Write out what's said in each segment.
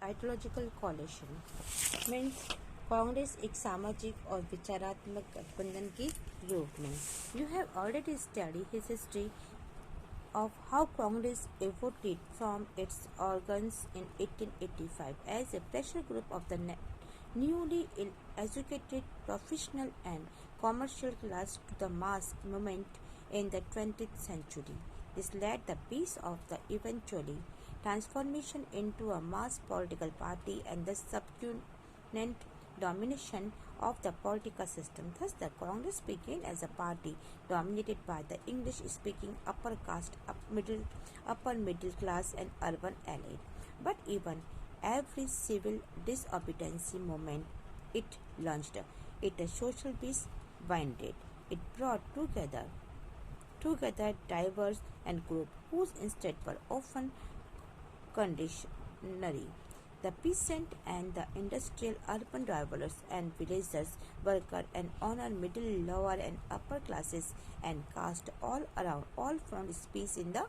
Ideological कोalition means Congress एक सामाजिक और विचारात्मक गठबंधन के रूप में. You have already studied his history of how Congress evolved from its organs in 1885 as a pressure group of the newly educated professional and commercial class to the mass movement in the 20th century. This laid the base of the eventually transformation into a mass political party and the subsequent domination of the political system. Thus, the Congress began as a party dominated by the English-speaking upper caste, upper middle class, and urban elite. But even every civil disobedience movement it launched, it a social peace minded. It brought together diverse and groups whose instead were often conditionary. The peasant and the industrial, urban dwellers and villagers, worker and honor, middle, lower and upper classes and caste all around, all found space in the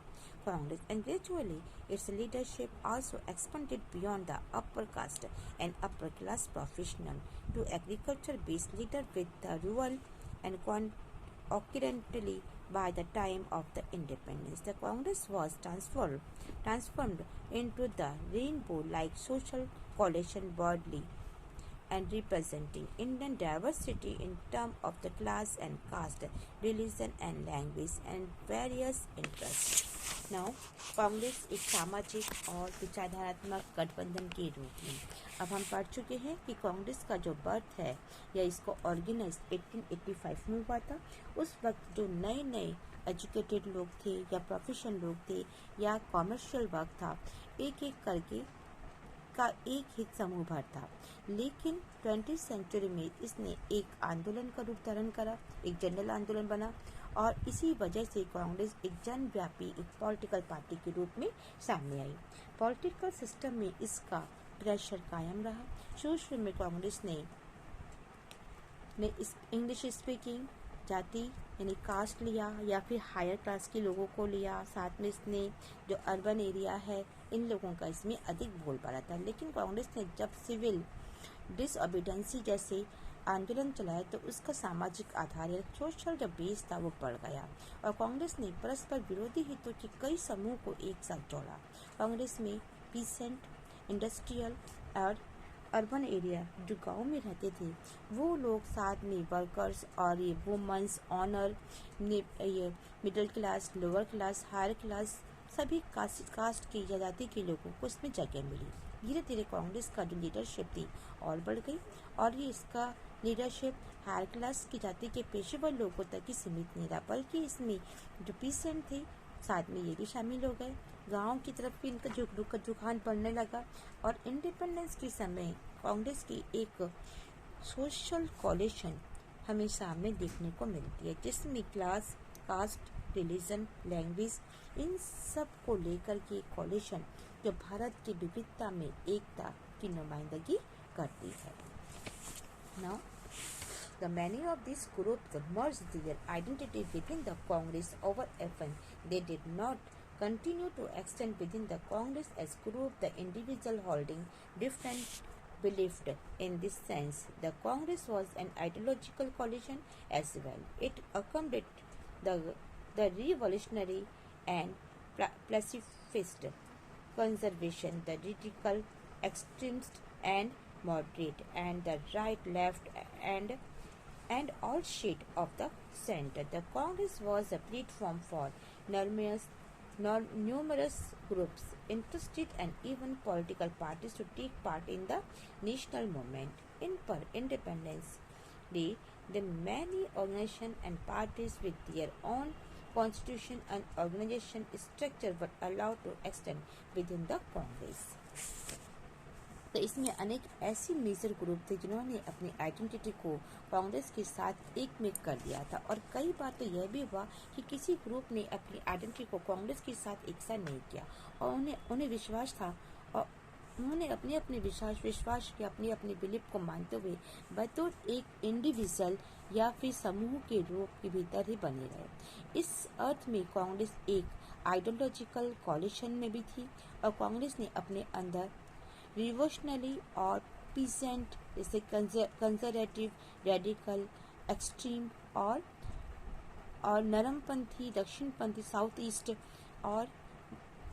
Congress, and gradually its leadership also expanded beyond the upper caste and upper class professional to agriculture-based leader with the rural and concurrently by the time of the independence. The Congress was transformed into the rainbow-like social coalition broadly and representing Indian diversity in terms of the class and caste, religion and language and various interests. Now, Congress एक सामाजिक और विचारात्मक गठबंधन के रूप में. अब हम पढ़ चुके हैं कि कांग्रेस का जो बर्थ है या इसको ऑर्गेनाइज 1885 में हुआ था. उस वक्त जो नए नए एजुकेटेड लोग थे या प्रोफेशनल लोग थे या कॉमर्शियल वर्क था, एक एक करके का एक हित समूह भर था. लेकिन 20th सेंचुरी में इसने एक आंदोलन का रूप धारण करा, एक जनरल आंदोलन बना और इसी वजह से कांग्रेस एक जनव्यापी एक पॉलिटिकल पार्टी के रूप में सामने आई. पॉलिटिकल सिस्टम में इसका प्रेशर कायम रहा. शुरू में कांग्रेस ने इंग्लिश स्पीकिंग जाति यानी कास्ट लिया या फिर हायर क्लास के लोगों को लिया. साथ में इसने जो अर्बन एरिया है इन लोगों का इसमें अधिक बोलबाला था. लेकिन कांग्रेस ने जब सिविल डिसओबीडेंसी जैसे आंदोलन चलाया तो उसका सामाजिक आधार या सोशल जो बेस था वो बढ़ गया और कांग्रेस ने परस्पर विरोधी हितों के कई समूह को एक साथ जोड़ा. कांग्रेस में पीसेंट, इंडस्ट्रियल और अर्बन एरिया जो गांव में रहते थे वो लोग, साथ में वर्कर्स और ये वुमेन्स, ऑनर, ये middle class, lower class, higher class, सभी कास्ट की जाति के लोगों को इसमें जगह मिली. धीरे धीरे कांग्रेस का जो लीडरशिप थी और बढ़ गई और ये इसका लीडरशिप हायर क्लास की जाति के पेशेवर लोगों तक ही सीमित नहीं रहा, बल्कि इसमें जो पीसेंट थे साथ में ये भी शामिल हो गए. गांव की तरफ भी इनका रुझान बढ़ने लगा और इंडिपेंडेंस के समय कांग्रेस की एक सोशल कोalition हमें सामने देखने को मिलती है जिसमें क्लास, कास्ट, रिलीजन, लैंग्वेज इन सब को लेकर के कोalition जो भारत की विविधता में एकता की नुमाइंदगी करती है. Now, the many of these groups merged their identity within the Congress over often. They did not continue to extend within the Congress as group, the individual holding different beliefs. In this sense, the Congress was an ideological coalition as well. It accommodated the revolutionary and pacifist, conservation, the radical, extremist and moderate, and the right, left, and all shades of the center. The Congress was a platform for numerous groups, interested and even political parties to take part in the national movement. In independence day, the many organizations and parties with their own constitution and organization structure were allowed to extend within the Congress. तो इसमें अनेक ऐसी major group थे जिन्होंने अपनी identity को कांग्रेस के साथ एक में कर दिया था और कई बार तो यह भी हुआ कि किसी ग्रुप ने अपनी आइडेंटिटी को कांग्रेस के साथ एक साथ नहीं किया और उन्हें विश्वास था और उन्होंने अपने विश्वास के अपनी बिलीफ को मानते हुए बतौर एक इंडिविजुअल या फिर समूह के रूप के भीतर ही बने रहे. इस अर्थ में कांग्रेस एक आइडियोलॉजिकल कोalition में भी थी और कांग्रेस ने अपने अंदर रिवोल्यूशनरी और पीसेंट, जैसे कंजर्वेटिव, रेडिकल, एक्सट्रीम और नरमपंथी, दक्षिणपंथी, साउथ ईस्ट और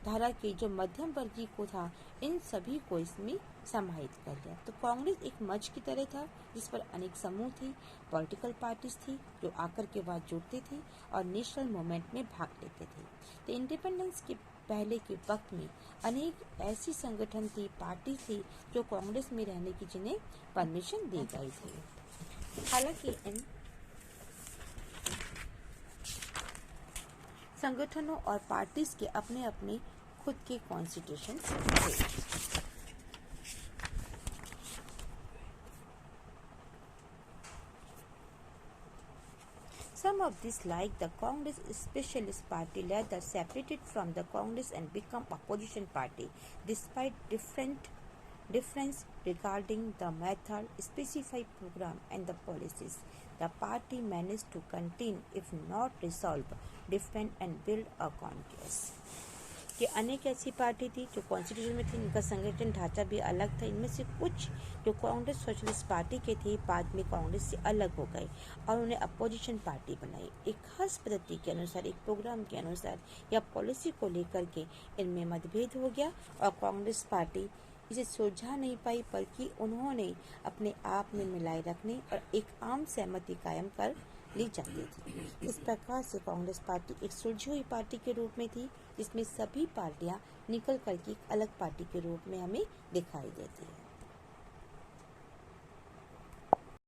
धारा के जो मध्यम वर्गीय को था, इन सभी को इसमें समाहित कर लिया। तो कांग्रेस एक मंच की तरह था जिस पर अनेक समूह थे, पॉलिटिकल पार्टीज थी जो आकर के बाद जुड़ते थे और नेशनल मूवमेंट में भाग लेते थे। तो इंडिपेंडेंस के पहले के वक्त में अनेक ऐसी संगठन थी, पार्टी थी जो कांग्रेस में रहने की जिन्हें परमिशन दी गई थी। हालांकि इन संगठनों और पार्टीज के अपने अपने खुद के कॉन्स्टिट्यूशन थे। Some of these, like the Congress Specialist Party, later separated from the Congress and become opposition party. Despite difference regarding the method, specified program and the policies, the party managed to contain, if not resolve, defend and build a Congress. कि अनेक ऐसी party थी जो constitution में थी, इनका संगठन ढांचा भी अलग था। इनमें से कुछ जो कांग्रेस सोशलिस्ट पार्टी के थे बाद में कांग्रेस से अलग हो गए और उन्हें अपोजिशन पार्टी बनाई। एक खास पद्धति के अनुसार, एक प्रोग्राम के अनुसार या पॉलिसी को लेकर के इनमें मतभेद हो गया और कांग्रेस पार्टी इसे सुलझा नहीं पाई, बल्कि उन्होंने अपने आप में मिलाए रखने और एक आम सहमति कायम कर ली जाती थी। इस प्रकार से कांग्रेस पार्टी एक सुलझी हुई पार्टी के रूप में थी जिसमें सभी पार्टियां निकल करके एक अलग पार्टी के रूप में हमें दिखाई देती है।